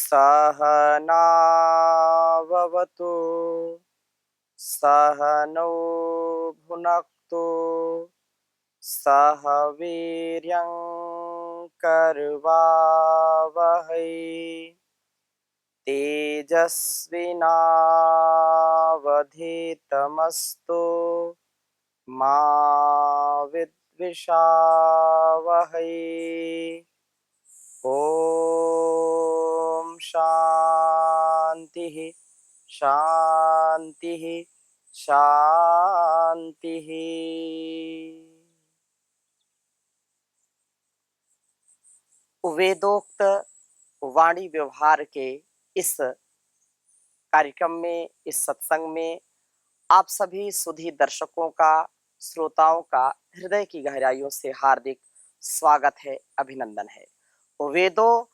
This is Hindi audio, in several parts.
सहनाववतु सहनौ भुनक्तु सह वीर्यं करवावहै तेजस्विनावधीतमस्तु मा विद्विषावहै। ओम शांति शांति शांति। वेदोक्त वाणी व्यवहार के इस कार्यक्रम में, इस सत्संग में आप सभी सुधी दर्शकों का, श्रोताओं का हृदय की गहराइयों से हार्दिक स्वागत है, अभिनंदन है। वेदो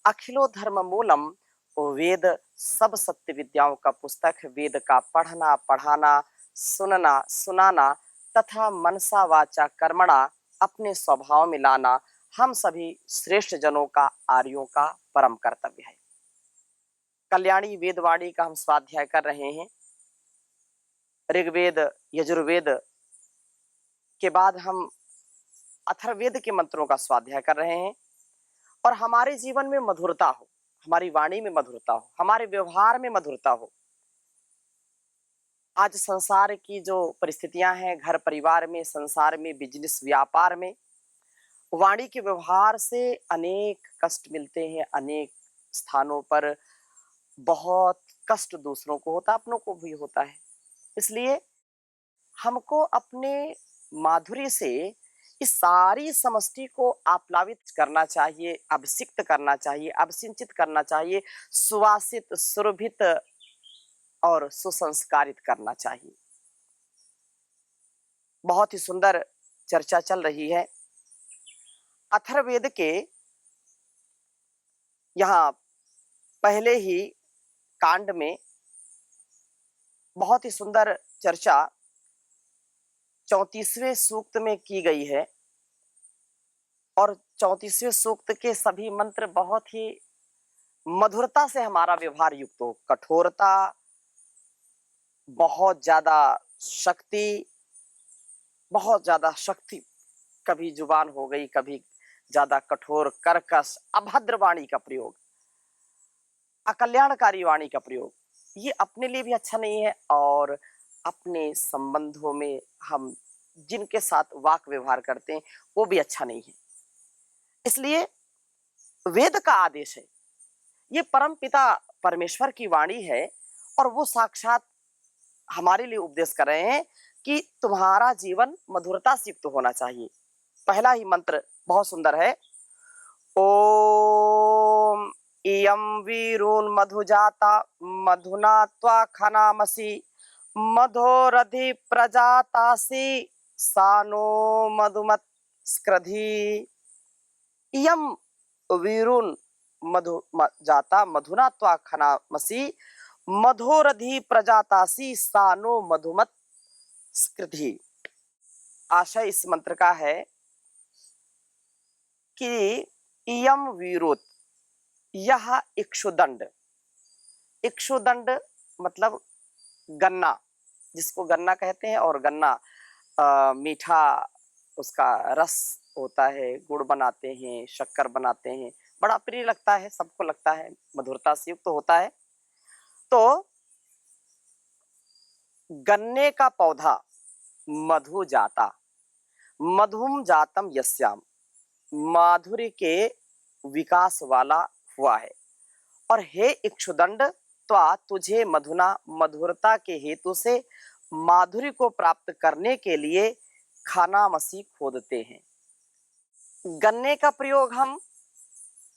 अखिलो धर्म मूलम, वेद सब सत्य विद्याओं का पुस्तक। वेद का पढ़ना, पढ़ाना, सुनना, सुनाना तथा मनसा वाचा कर्मणा अपने स्वभाव में लाना हम सभी श्रेष्ठ जनों का, आर्यों का परम कर्तव्य है। कल्याणी वेदवाणी का हम स्वाध्याय कर रहे हैं। ऋग्वेद, यजुर्वेद के बाद हम अथर्ववेद के मंत्रों का स्वाध्याय कर रहे हैं। और हमारे जीवन में मधुरता हो, हमारी वाणी में मधुरता हो, हमारे व्यवहार में मधुरता हो। आज संसार की जो परिस्थितियां हैं, घर परिवार में, संसार में, बिजनेस व्यापार में, वाणी के व्यवहार से अनेक कष्ट मिलते हैं। अनेक स्थानों पर बहुत कष्ट दूसरों को होता, अपनों को भी होता है। इसलिए हमको अपने माधुर्य से इस सारी समष्टि को आप्लावित करना चाहिए, अभिषिक्त करना चाहिए, अभिसिंचित करना चाहिए, सुवासित, सुरभित और सुसंस्कारित करना चाहिए। बहुत ही सुंदर चर्चा चल रही है। अथर्ववेद के यहाँ पहले ही कांड में बहुत ही सुंदर चर्चा 34वें सूक्त में की गई है। और 34वें सूक्त के सभी मंत्र बहुत ही मधुरता से हमारा व्यवहार युक्त हो। कठोरता, बहुत ज्यादा शक्ति, बहुत ज्यादा शक्ति, कभी जुबान हो गई, कभी ज्यादा कठोर, कर्कश, अभद्र वाणी का प्रयोग, अकल्याणकारी वाणी का प्रयोग, ये अपने लिए भी अच्छा नहीं है और अपने संबंधों में हम जिनके साथ वाक व्यवहार करते हैं वो भी अच्छा नहीं है। इसलिए वेद का आदेश है, ये परम पिता परमेश्वर की वाणी है और वो साक्षात हमारे लिए उपदेश कर रहे हैं कि तुम्हारा जीवन मधुरता से युक्त होना चाहिए। पहला ही मंत्र बहुत सुंदर है। ओम इयं वीरुन् मधुजाता मधुना त्वा खनामसि मधोरधि प्रजातासि सानो मधुमत् स्क्रधी। इयं वीरुन् मधु जाता मधुना त्वा खनामसि मधोरधि प्रजातासि सानो मधुमत् स्क्रधी। आशय इस मंत्र का है कि इयम वीरुत, यह इक्षुदंड, इक्षुदंड मतलब गन्ना, जिसको गन्ना कहते हैं। और गन्ना मीठा उसका रस होता है, गुड़ बनाते हैं, शक्कर बनाते हैं, बड़ा प्रिय लगता है, सबको लगता है, मधुरता से युक्त तो होता है। तो गन्ने का पौधा मधु जाता, मधुम जातम यस्याम, माधुर्य के विकास वाला हुआ है। और हे इक्षुदंड, त्वा तुझे मधुना, मधुरता के हेतु से माधुर्य को प्राप्त करने के लिए खानामसी खोदते हैं। गन्ने का प्रयोग हम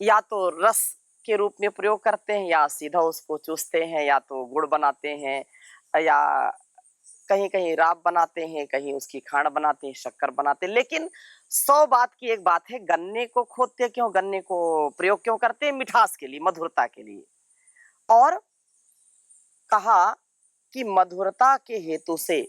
या तो रस के रूप में प्रयोग करते हैं, या सीधा उसको चूसते हैं, या तो गुड़ बनाते हैं, या कहीं कहीं राब बनाते हैं, कहीं उसकी खांड बनाते हैं, शक्कर बनाते हैं। लेकिन 100 बात की एक बात है, गन्ने को खोदते क्यों, गन्ने को प्रयोग क्यों करते हैं? मिठास के लिए, मधुरता के लिए। और कहा कि मधुरता के हेतु से,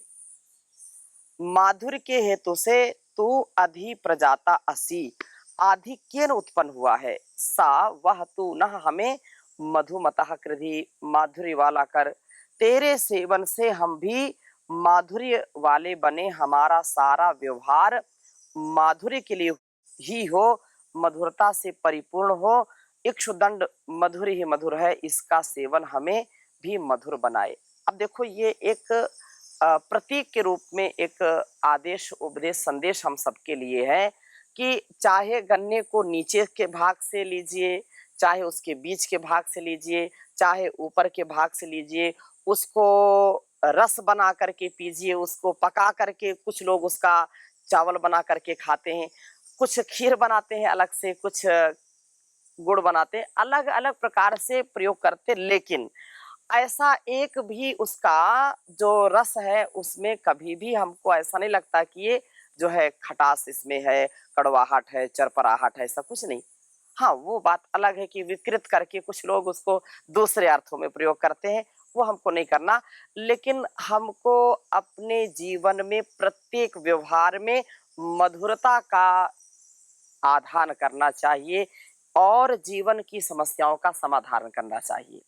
माधुर्य के हेतु से तू अधि प्रजाता असी, आधिक्येन उत्पन्न हुआ है। सा वह तू न हमें मधुमतः कृधि माधुर्य वाला कर, तेरे सेवन से हम भी माधुर्य वाले बने, हमारा सारा व्यवहार माधुर्य के लिए ही हो, मधुरता से परिपूर्ण हो। इक्षुदंड मधुर ही मधुर है, इसका सेवन हमें भी मधुर बनाए। अब देखो ये एक प्रतीक के रूप में एक आदेश उपदेश संदेश हम सबके लिए है कि चाहे गन्ने को नीचे के भाग से लीजिए, चाहे उसके बीच के भाग से लीजिए, चाहे ऊपर के भाग से लीजिए, उसको रस बना करके पीजिए, उसको पका करके कुछ लोग उसका चावल बना करके खाते हैं, कुछ खीर बनाते हैं अलग से, कुछ गुड़ बनाते हैं, अलग अलग प्रकार से प्रयोग करते, लेकिन ऐसा एक भी उसका जो रस है उसमें कभी भी हमको ऐसा नहीं लगता कि ये जो है खटास इसमें है, कड़वाहट है, चरपराहट है, ऐसा कुछ नहीं। हाँ, वो बात अलग है कि विकृत करके कुछ लोग उसको दूसरे अर्थों में प्रयोग करते हैं, वो हमको नहीं करना। लेकिन हमको अपने जीवन में प्रत्येक व्यवहार में मधुरता का आधान करना चाहिए और जीवन की समस्याओं का समाधान करना चाहिए।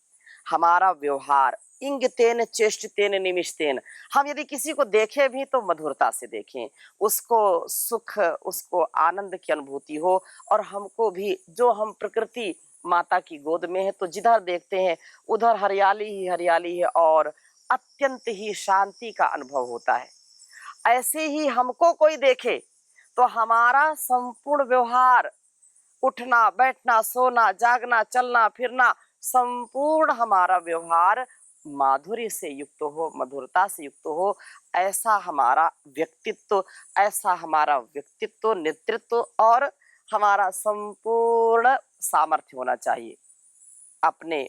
हमारा व्यवहार इंगितेन चेष्टितेन निमिषतेन, हम यदि किसी को देखें भी तो मधुरता से देखें, उसको सुख, उसको आनंद की अनुभूति हो। और हमको भी, जो हम प्रकृति माता की गोद में है, तो जिधर देखते हैं उधर हरियाली ही हरियाली है और अत्यंत ही शांति का अनुभव होता है। ऐसे ही हमको कोई देखे तो हमारा संपूर्ण व्यवहार, उठना बैठना सोना जागना चलना फिरना, संपूर्ण हमारा व्यवहार माधुर्य से युक्त हो, मधुरता से युक्त हो। ऐसा हमारा व्यक्तित्व, ऐसा हमारा व्यक्तित्व, नेतृत्व और हमारा संपूर्ण सामर्थ्य होना चाहिए। अपने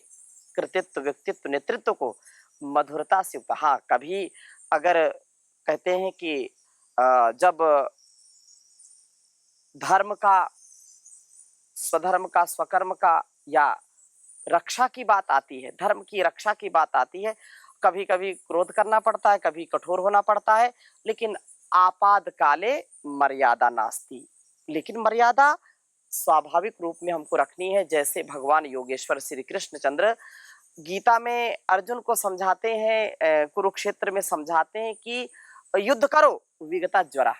कृतित्व, व्यक्तित्व, नेतृत्व को मधुरता से युक्त। हाँ, कभी अगर कहते हैं कि जब धर्म का, स्वधर्म का, स्वकर्म का या रक्षा की बात आती है, धर्म की रक्षा की बात आती है, कभी कभी क्रोध करना पड़ता है, कभी कठोर होना पड़ता है, लेकिन आपात काले मर्यादा नास्ति। लेकिन मर्यादा स्वाभाविक रूप में हमको रखनी है। जैसे भगवान योगेश्वर श्री कृष्ण चंद्र गीता में अर्जुन को समझाते हैं, कुरुक्षेत्र में समझाते हैं कि युद्ध करो विगता ज्वरा,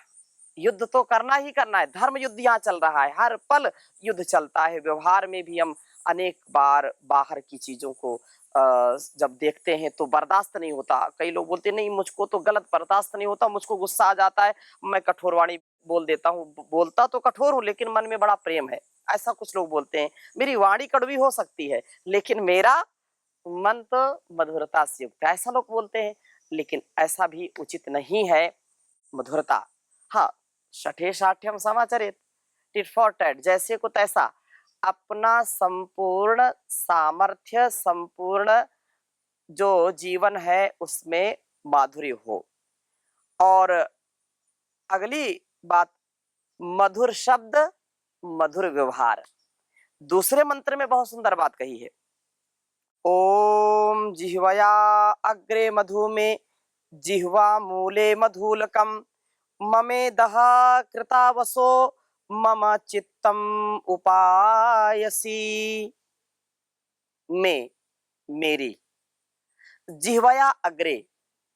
युद्ध तो करना ही करना है, धर्म युद्ध यहाँ चल रहा है, हर पल युद्ध चलता है। व्यवहार में भी हम अनेक बार बाहर की चीजों को जब देखते हैं तो बर्दाश्त नहीं होता। कई लोग बोलते नहीं, मुझको तो गलत बर्दाश्त नहीं होता, मुझको गुस्सा आ जाता है, मैं कठोर वाणी बोल देता हूँ। बोलता तो कठोर हूँ लेकिन मन में बड़ा प्रेम है, ऐसा कुछ लोग बोलते हैं। मेरी वाणी कड़वी हो सकती है लेकिन मेरा मन तो मधुरता से युक्त है, ऐसा लोग बोलते हैं। लेकिन ऐसा भी उचित नहीं है। मधुरता, हाँ, शठे शाठ्यम समाचरित, टिट फॉर टैट, जैसे को तैसा, अपना संपूर्ण सामर्थ्य, संपूर्ण जो जीवन है उसमें माधुर्य हो। और अगली बात, मधुर शब्द मधुर व्यवहार। दूसरे मंत्र में बहुत सुंदर बात कही है, ओम जिह्वया अग्रे मधु में जिह्वा मूले मधुलकम ममेदः कृतावसो मम चित्तम उपायसी। में, मेरी, जिह्वया अग्रे,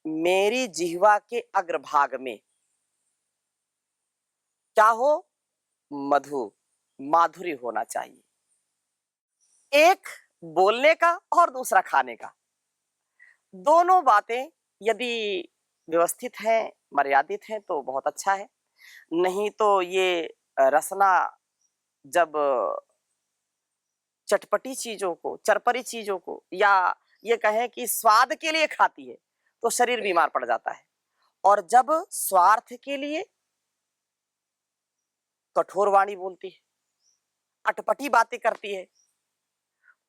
मेरी जिह्वा के अग्रभाग में क्या हो, मधु, माधुर्य होना चाहिए। एक बोलने का और दूसरा खाने का, दोनों बातें यदि व्यवस्थित हैं, मर्यादित हैं तो बहुत अच्छा है। नहीं तो ये रसना जब चटपटी चीजों को, चरपरी चीजों को, या ये कहें कि स्वाद के लिए खाती है तो शरीर बीमार पड़ जाता है। और जब स्वार्थ के लिए कठोर वाणी बोलती है, अटपटी बातें करती है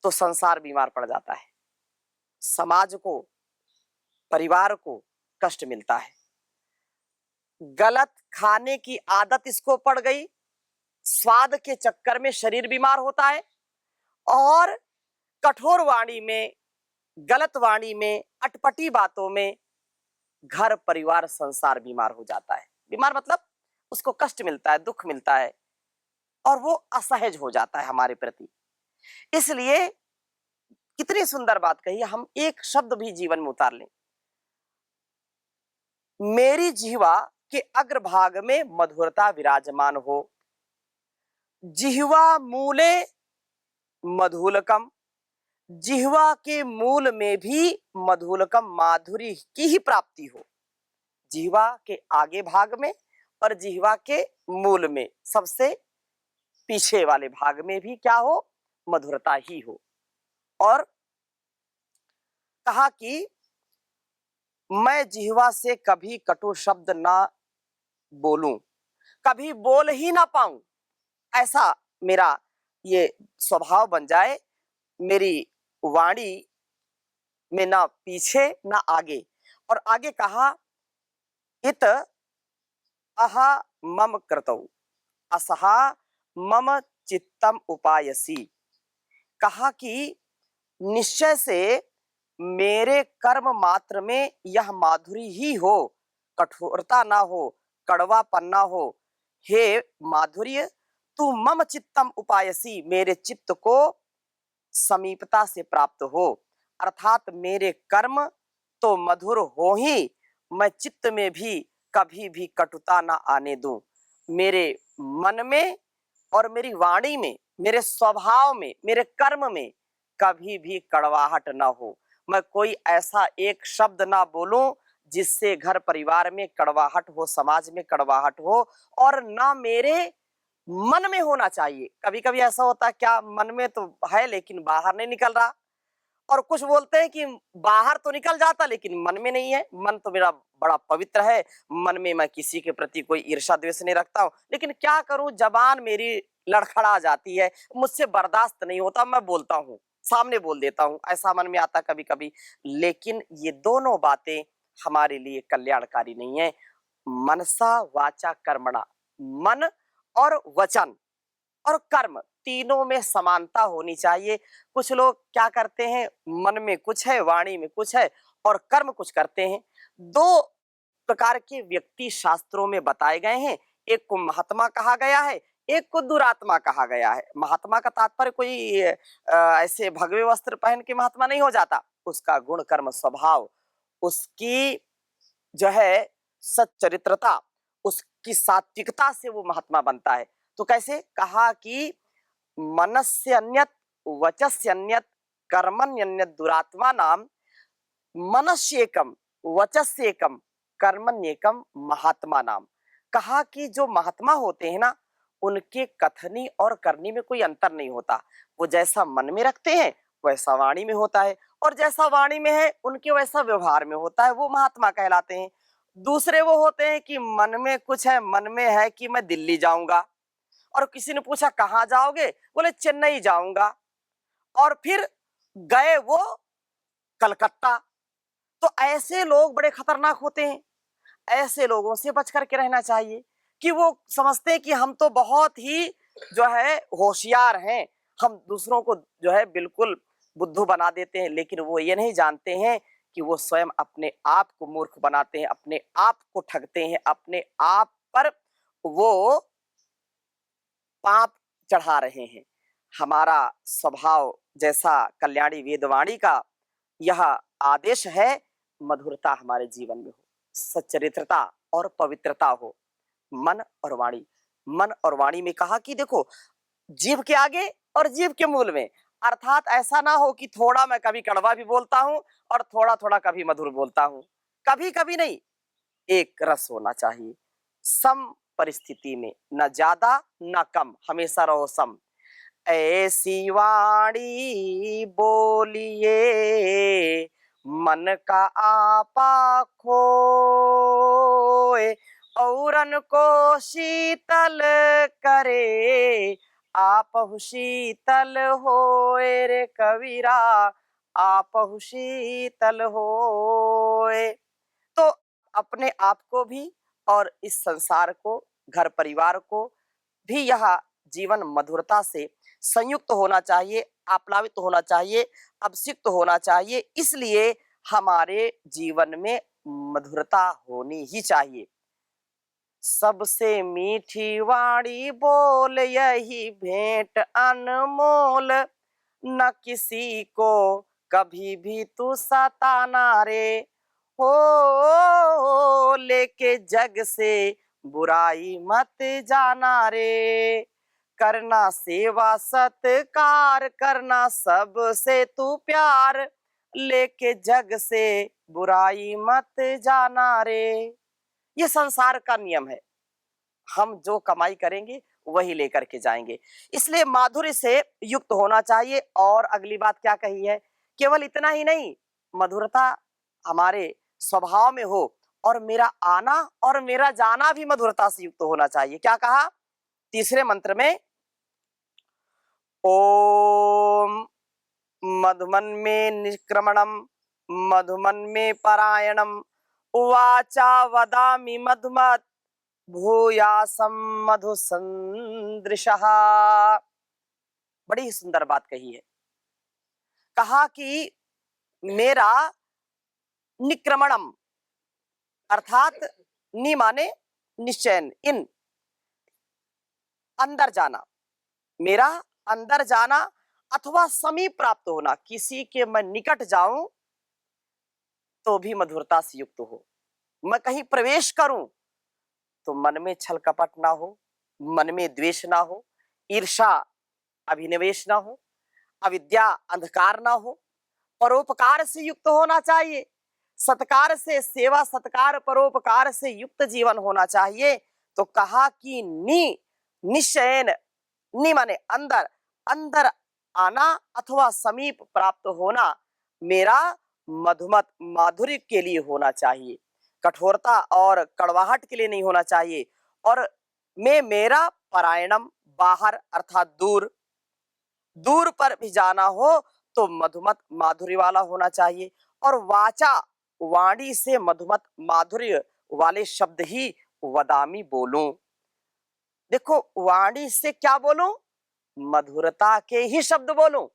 तो संसार बीमार पड़ जाता है, समाज को, परिवार को कष्ट मिलता है। गलत खाने की आदत इसको पड़ गई, स्वाद के चक्कर में शरीर बीमार होता है, और कठोर वाणी में, गलत वाणी में, अटपटी बातों में घर परिवार संसार बीमार हो जाता है। बीमार मतलब उसको कष्ट मिलता है, दुख मिलता है और वो असहज हो जाता है हमारे प्रति। इसलिए कितनी सुंदर बात कही, हम एक शब्द भी जीवन में उतार लें। मेरी जिह्वा के अग्रभाग में मधुरता विराजमान हो, जिह्वा मूले मधुलकम, जिह्वा के मूल में भी मधुलकम माधुरी की ही प्राप्ति हो। जिह्वा के आगे भाग में और जिह्वा के मूल में, सबसे पीछे वाले भाग में भी क्या हो, मधुरता ही हो। और कहा कि मैं जिह्वा से कभी कटु शब्द ना बोलूं, कभी बोल ही ना पाऊं, ऐसा मेरा ये स्वभाव बन जाए। मेरी वाणी में ना पीछे ना आगे। और आगे कहा, इत अहा मम कृतौ असहा मम चित्तम उपायसी। कहा कि निश्चय से मेरे कर्म मात्र में यह माधुरी ही हो, कठोरता ना हो, कड़वापन ना हो। हे माधुर्य, तू मम चित्तम उपायसी, मेरे चित्त को समीपता से प्राप्त हो, अर्थात मेरे कर्म तो मधुर हो ही, मैं चित्त में भी कभी भी कटुता ना आने दूं। मेरे मन में और मेरी वाणी में, मेरे स्वभाव में, मेरे कर्म में कभी भी कड़वाहट ना हो। मैं कोई ऐसा एक शब्द ना बोलूं जिससे घर परिवार में कड़वाहट हो, समाज में कड़वाहट हो, और ना मेरे मन में होना चाहिए। कभी कभी ऐसा होता है, क्या मन में तो है लेकिन बाहर नहीं निकल रहा। और कुछ बोलते हैं कि बाहर तो निकल जाता लेकिन मन में नहीं है। मन तो मेरा बड़ा पवित्र है, मन में मैं किसी के प्रति कोई ईर्ष्या द्वेष नहीं रखता हूँ, लेकिन क्या करूं, जबान मेरी लड़खड़ा जाती है, मुझसे बर्दाश्त नहीं होता, मैं बोलता हूँ, सामने बोल देता हूँ, ऐसा मन में आता कभी कभी। लेकिन ये दोनों बातें हमारे लिए कल्याणकारी नहीं है। मनसा वाचा कर्मणा, मन और वचन और कर्म तीनों में समानता होनी चाहिए। कुछ लोग क्या करते हैं, मन में कुछ है, वाणी में कुछ है और कर्म कुछ करते हैं। दो प्रकार के व्यक्ति शास्त्रों में बताए गए हैं, एक को महात्मा कहा गया है, एक को दुरात्मा कहा गया है। महात्मा का तात्पर्य कोई ऐसे भगवे वस्त्र पहन के महात्मा नहीं हो जाता, उसका गुण कर्म स्वभाव, उसकी जो है सच्चरित्रता, उसकी सात्विकता से वो महात्मा बनता है। तो कैसे, कहा कि मनस्य अन्यत वचस्य अन्यत कर्मण्यन्यत दुरात्मा नाम, मनस्येकम वचस्येकम कर्मण्येकम महात्मा नाम। कहा कि जो महात्मा होते हैं ना, उनके कथनी और करनी में कोई अंतर नहीं होता। वो जैसा मन में रखते हैं वैसा वाणी में होता है, और जैसा वाणी में है उनके वैसा व्यवहार में होता है, वो महात्मा कहलाते हैं। दूसरे वो होते हैं कि मन में कुछ है, मन में है कि मैं दिल्ली जाऊंगा, और किसी ने पूछा कहाँ जाओगे, बोले चेन्नई जाऊंगा, और फिर गए वो कलकत्ता। तो ऐसे लोग बड़े खतरनाक होते हैं। ऐसे लोगों से बच करके रहना चाहिए, कि वो समझते हैं कि हम तो बहुत ही जो है होशियार हैं, हम दूसरों को जो है बिल्कुल बुद्धू बना देते हैं, लेकिन वो ये नहीं जानते हैं कि वो स्वयं अपने आप को मूर्ख बनाते हैं, अपने आप को ठगते हैं, अपने आप पर वो पाप चढ़ा रहे हैं। हमारा स्वभाव जैसा कल्याणी वेदवाणी का यह आदेश है, मधुरता हमारे जीवन में हो, सच्चरित्रता और पवित्रता हो, मन और वाणी। मन और वाणी में कहा कि देखो, जीभ के आगे और जीभ के मूल में, अर्थात ऐसा ना हो कि थोड़ा मैं कभी कड़वा भी बोलता हूं और थोड़ा थोड़ा कभी मधुर बोलता हूं, कभी कभी नहीं, एक रस होना चाहिए। सम परिस्थिति में, न ज्यादा न कम, हमेशा रहो सम। ऐसी वाणी बोलिए मन का आपा खोए, औरन को शीतल करे आपहु शीतल होए रे कबीरा, आपहु शीतल होए। तो अपने आप को भी और इस संसार को, घर परिवार को भी यह जीवन मधुरता से संयुक्त होना चाहिए, आप्लावित होना चाहिए, अभिषिक्त होना चाहिए। इसलिए हमारे जीवन में मधुरता होनी ही चाहिए। सबसे मीठी वाणी बोल यही भेंट अनमोल, न किसी को कभी भी तू सताना रे। हो लेके जग से बुराई मत जाना रे। करना सेवा सत्कार, करना सबसे तू प्यार, लेके जग से बुराई मत जाना रे। ये संसार का नियम है, हम जो कमाई करेंगे वही लेकर के जाएंगे, इसलिए माधुर्य से युक्त होना चाहिए। और अगली बात क्या कही है, केवल इतना ही नहीं, मधुरता हमारे स्वभाव में हो, और मेरा आना और मेरा जाना भी मधुरता से युक्त होना चाहिए। क्या कहा तीसरे मंत्र में, ओम मधुमन में निष्क्रमणम मधुमन में परायणम वाचा वदामि मधुमत भूयासम मधु संदृशः। बड़ी सुंदर बात कही है, कहा कि मेरा निक्रमणम अर्थात नि माने निश्चयन, इन अंदर जाना, मेरा अंदर जाना अथवा समीप प्राप्त होना, किसी के मैं निकट जाऊं तो भी मधुरता से युक्त हो। मैं कहीं प्रवेश करूं तो मन में छल कपट ना हो, मन में द्वेष ना हो, ईर्षा अभिनिवेश ना हो, अविद्या अंधकार ना हो, परोपकार से युक्त होना चाहिए, सत्कार से, सेवा सत्कार परोपकार से युक्त जीवन होना चाहिए। तो कहा कि निश्चयन, नि माने अंदर, अंदर आना अथवा समीप प्राप्त होना मेरा मधुमत माधुर्य के लिए होना चाहिए, कठोरता और कड़वाहट के लिए नहीं होना चाहिए। और मैं मेरा परायणम बाहर अर्थात दूर, दूर पर भी जाना हो तो मधुमत माधुर्य वाला होना चाहिए। और वाचा, वाणी से मधुमत माधुर्य वाले शब्द ही वदामी बोलूं। देखो वाणी से क्या बोलूं, मधुरता के ही शब्द बोलूं,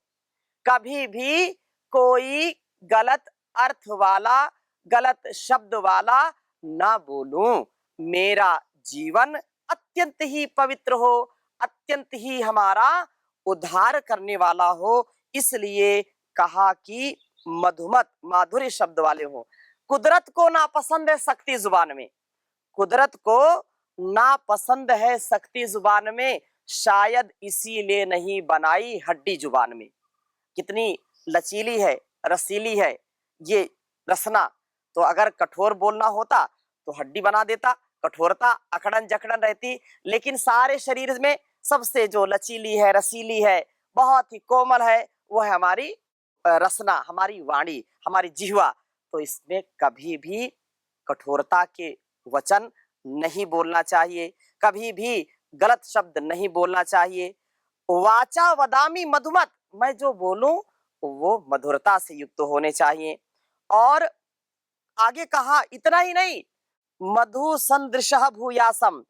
कभी भी कोई गलत अर्थ वाला, गलत शब्द वाला ना बोलूं। मेरा जीवन अत्यंत ही पवित्र हो, अत्यंत ही हमारा उद्धार करने वाला हो, इसलिए कहा कि मधुमत माधुर्य शब्द वाले हो। कुदरत को नापसंद है शक्ति जुबान में, कुदरत को नापसंद है शक्ति जुबान में, शायद इसीलिए नहीं बनाई हड्डी जुबान में। कितनी लचीली है, रसीली है ये रसना, तो अगर कठोर बोलना होता तो हड्डी बना देता, कठोरता अकड़न जकड़न रहती। लेकिन सारे शरीर में सबसे जो लचीली है, रसीली है, बहुत ही कोमल है, वो है हमारी रसना, हमारी वाणी, हमारी जिह्वा। तो इसमें कभी भी कठोरता के वचन नहीं बोलना चाहिए, कभी भी गलत शब्द नहीं बोलना चाहिए। वाचा वदामी मधुमत, मैं जो बोलूं वो मधुरता से युक्त होने चाहिए। और आगे कहा इतना ही नहीं, मधु संदृशः भूयासम,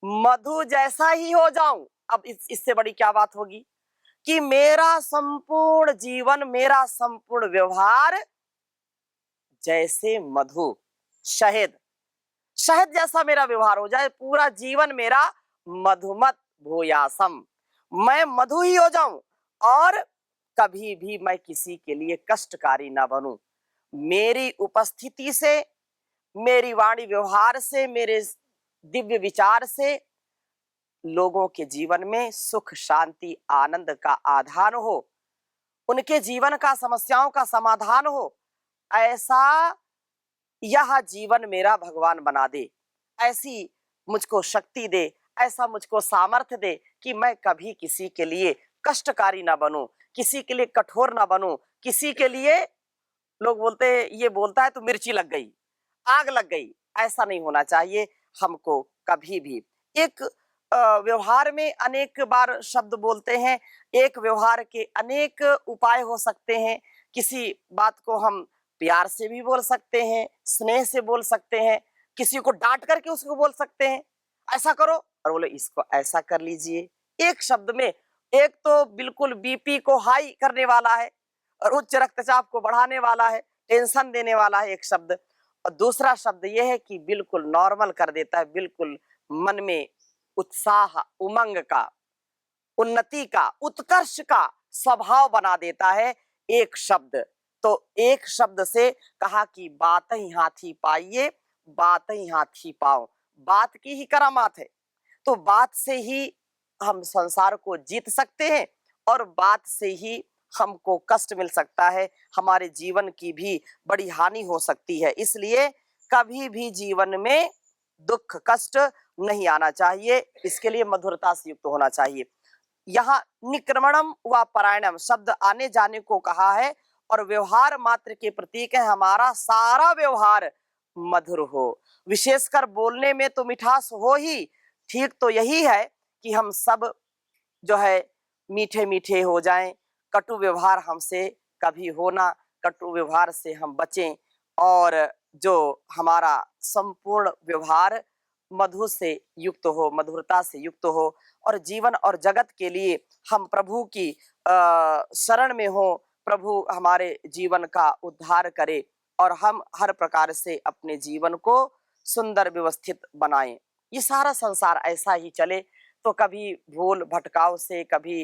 मधु जैसा ही हो जाऊं। अब इससे बड़ी क्या बात होगी कि मेरा संपूर्ण जीवन, मेरा संपूर्ण व्यवहार जैसे मधु, शहद, शहद जैसा मेरा व्यवहार हो जाए, पूरा जीवन मेरा मधुमत भूयासम, मैं मधु ही हो जाऊं, और कभी भी मैं किसी के लिए कष्टकारी ना बनूं। मेरी उपस्थिति से, मेरी वाणी व्यवहार से, मेरे दिव्य विचार से लोगों के जीवन में सुख शांति आनंद का आधान हो, उनके जीवन का समस्याओं का समाधान हो, ऐसा यह जीवन मेरा भगवान बना दे, ऐसी मुझको शक्ति दे, ऐसा मुझको सामर्थ्य दे कि मैं कभी किसी के लिए कष्टकारी ना बनूं, किसी के लिए कठोर ना बनूं, किसी के लिए लोग बोलते हैं ये बोलता है तो मिर्ची लग गई, आग लग गई, ऐसा नहीं होना चाहिए हमको कभी भी। एक व्यवहार में अनेक बार शब्द बोलते हैं, एक व्यवहार के अनेक उपाय हो सकते हैं। किसी बात को हम प्यार से भी बोल सकते हैं, स्नेह से बोल सकते हैं, किसी को डांट करके उसको बोल सकते हैं ऐसा करो, और बोले इसको ऐसा कर लीजिए। एक शब्द में एक तो बिल्कुल बीपी को हाई करने वाला है और उच्च रक्तचाप को बढ़ाने वाला है, टेंशन देने वाला है एक शब्द, और दूसरा शब्द यह है कि बिल्कुल नॉर्मल कर देता है, बिल्कुल मन में उत्साह उमंग का उन्नति का, उत्कर्ष का स्वभाव बना देता है एक शब्द। तो एक शब्द से कहा कि बात ही हाथी पाइए, बात ही हाथी पाओ, बात की ही करामात है। तो बात से ही हम संसार को जीत सकते हैं और बात से ही हमको कष्ट मिल सकता है, हमारे जीवन की भी बड़ी हानि हो सकती है। इसलिए कभी भी जीवन में दुख कष्ट नहीं आना चाहिए, इसके लिए मधुरता से युक्त होना चाहिए। यहाँ निक्रमणम व परायणम शब्द आने जाने को कहा है और व्यवहार मात्र के प्रतीक है। हमारा सारा व्यवहार मधुर हो, विशेषकर बोलने में तो मिठास हो ही, ठीक तो यही है कि हम सब जो है मीठे मीठे हो जाएं, कटु व्यवहार हमसे कभी हो ना, कटु व्यवहार से हम बचें और जो हमारा संपूर्ण व्यवहार मधु से युक्त हो, मधुरता से युक्त हो और जीवन और जगत के लिए हम प्रभु की शरण में हो, प्रभु हमारे जीवन का उद्धार करे और हम हर प्रकार से अपने जीवन को सुंदर व्यवस्थित बनाएं। ये सारा संसार ऐसा ही चले तो कभी भूल भटकाव से कभी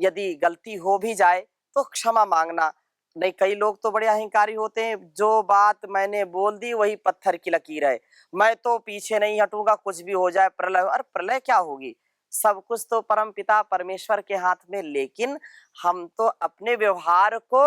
यदि गलती हो भी जाए तो क्षमा मांगना। नहीं, कई लोग तो बड़े अहंकारी होते हैं, जो बात मैंने बोल दी वही पत्थर की लकीर है, मैं तो पीछे नहीं हटूंगा, कुछ भी हो जाए, प्रलय। अरे प्रलय क्या होगी, सब कुछ तो परम पिता परमेश्वर के हाथ में। लेकिन हम तो अपने व्यवहार को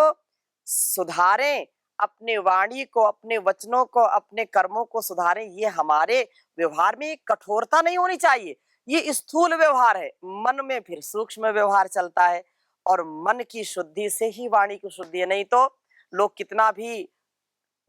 सुधारें, अपने वाणी को, अपने वचनों को, अपने कर्मों को सुधारें। ये हमारे व्यवहार में कठोरता नहीं होनी चाहिए, ये स्थूल व्यवहार है। मन में फिर सूक्ष्म व्यवहार चलता है और मन की शुद्धि से ही वाणी की शुद्धि है। नहीं तो लोग कितना भी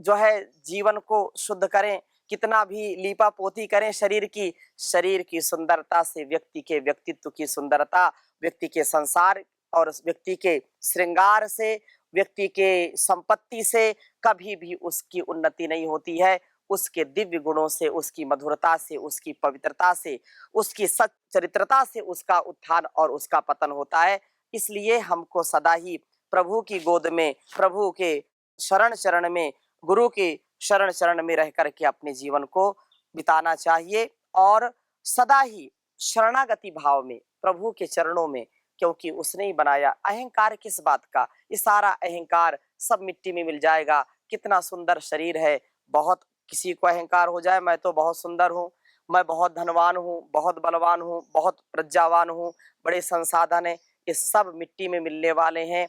जो है जीवन को शुद्ध करें, कितना भी लीपा पोती करें शरीर की सुंदरता से व्यक्ति के व्यक्तित्व की सुंदरता, व्यक्ति के संसार और व्यक्ति के श्रृंगार से, व्यक्ति के संपत्ति से कभी भी उसकी उन्नति नहीं होती है। उसके दिव्य गुणों से, उसकी मधुरता से, उसकी पवित्रता से, उसकी सच्चरित्रता से उसका उत्थान और उसका पतन होता है। इसलिए हमको सदा ही प्रभु की गोद में, प्रभु के शरण शरण में, गुरु की शरण शरण में रह करके अपने जीवन को बिताना चाहिए और सदा ही शरणागति भाव में प्रभु के चरणों में, क्योंकि उसने ही बनाया। अहंकार किस बात का, ये सारा अहंकार सब मिट्टी में मिल जाएगा। कितना सुंदर शरीर है, बहुत किसी को अहंकार हो जाए मैं तो बहुत सुंदर हूँ, मैं बहुत धनवान हूँ, बहुत बलवान हूँ, बहुत प्रज्ञावान हूँ, बड़े संसाधन है, ये सब मिट्टी में मिलने वाले हैं।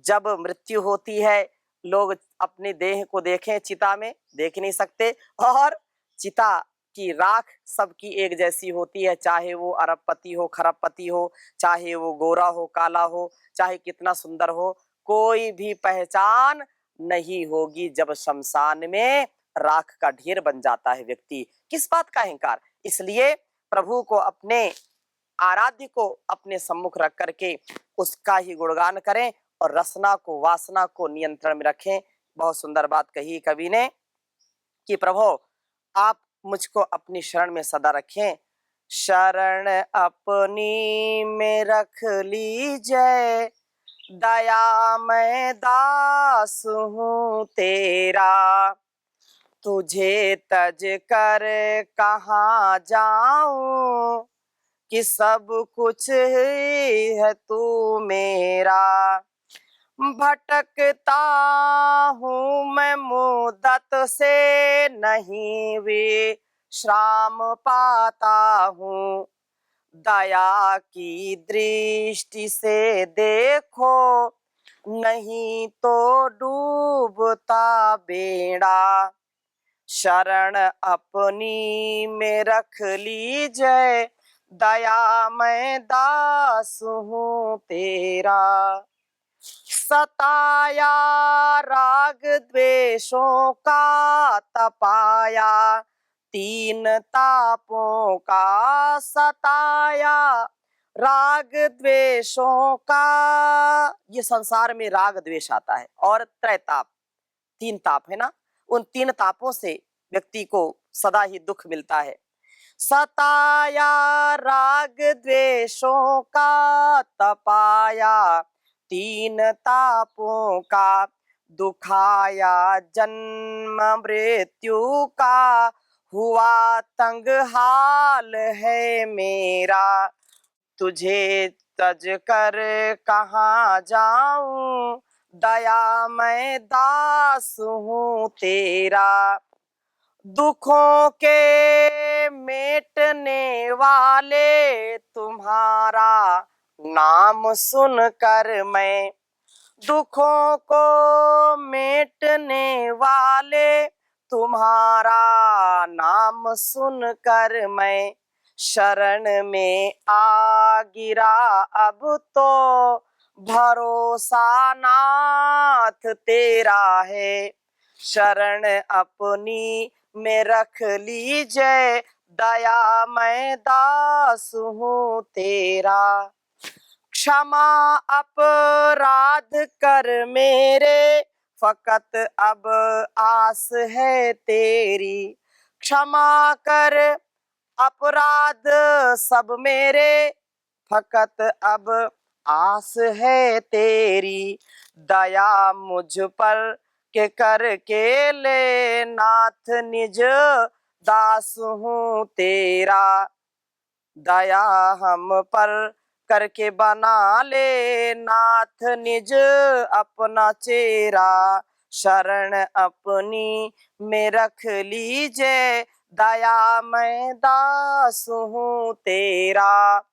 जब मृत्यु होती है लोग अपने देह को देखें, चिता में देख नहीं सकते और चिता की राख सबकी एक जैसी होती है, चाहे वो अरबपति हो, खरबपति हो, चाहे वो गोरा हो, काला हो, चाहे कितना सुंदर हो, कोई भी पहचान नहीं होगी जब शमशान में राख का ढेर बन जाता है व्यक्ति। किस बात का अहंकार। इसलिए प्रभु को, अपने आराध्य को अपने सम्मुख रख करके उसका ही गुणगान करें और रसना को, वासना को नियंत्रण में रखें। बहुत सुंदर बात कही कवि ने कि प्रभु आप मुझको अपनी शरण में सदा रखें, शरण अपनी में रख लीजिए, दया मैं दास हूँ तेरा, तुझे तज कर कहाँ जाऊं, कि सब कुछ ही है तू मेरा, भटकता हूँ मैं मुद्दत से, नहीं विश्राम पाता हूँ, दया की दृष्टि से देखो, नहीं तो डूबता बेड़ा, शरण अपनी में रख लीजिए, दया मैं दास हूँ तेरा, सताया राग द्वेषों का तपाया, तीन तापों का सताया राग द्वेषों का। ये संसार में राग द्वेष आता है और त्रैताप, तीन ताप है ना, उन तीन तापों से व्यक्ति को सदा ही दुख मिलता है। सताया राग द्वेषों का तपाया, तीन तापों का दुखाया, जन्म मृत्यु का हुआ तंग हाल है मेरा, तुझे तज कर कहाँ जाऊं, दया मैं दास हूँ तेरा। दुखों के मेटने वाले तुम्हारा नाम सुनकर मैं, दुखों को मेटने वाले तुम्हारा नाम सुनकर मैं, शरण में आ गिरा अब तो भरोसा नाथ तेरा है। शरण अपनी में रख लीजिए, दया मैं दास हूँ तेरा। क्षमा अपराध कर मेरे, फकत अब आस है तेरी। क्षमा कर अपराध सब मेरे, फकत अब आस है तेरी। दया मुझ पर के कर के ले नाथ, निज दास हूँ तेरा। दया हम पर करके बना ले नाथ, निज अपना चेरा। शरण अपनी में रख लीजिए, दया मैं दास हूँ तेरा।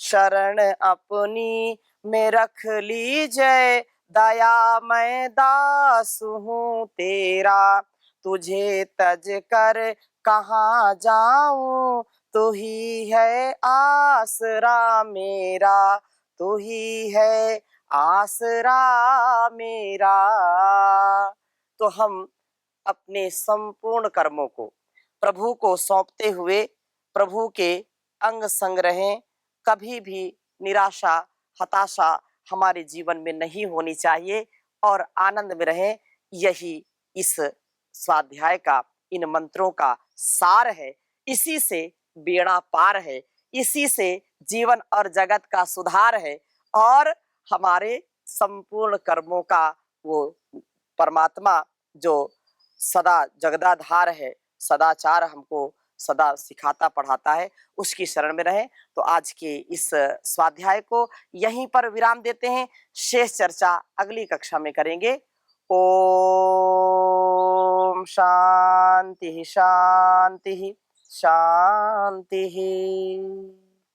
शरण अपनी में रख लीजिए, दया मैं दास हूँ तेरा। तुझे तज कर कहाँ जाऊं, तू ही है आसरा मेरा, तू ही है आसरा मेरा। तो हम अपने संपूर्ण कर्मों को प्रभु को सौंपते हुए प्रभु के अंग संग रहें। कभी भी निराशा, हताशा हमारे जीवन में नहीं होनी चाहिए और आनंद में रहें। यही इस स्वाध्याय का, इन मंत्रों का सार है। इसी से बेड़ा पार है, इसी से जीवन और जगत का सुधार है और हमारे संपूर्ण कर्मों का वो परमात्मा जो सदा जगदाधार है, सदाचार हमको सदा सिखाता पढ़ाता है, उसकी शरण में रहें। तो आज के इस स्वाध्याय को यहीं पर विराम देते हैं। शेष चर्चा अगली कक्षा में करेंगे। ओम शांति शांति शांति।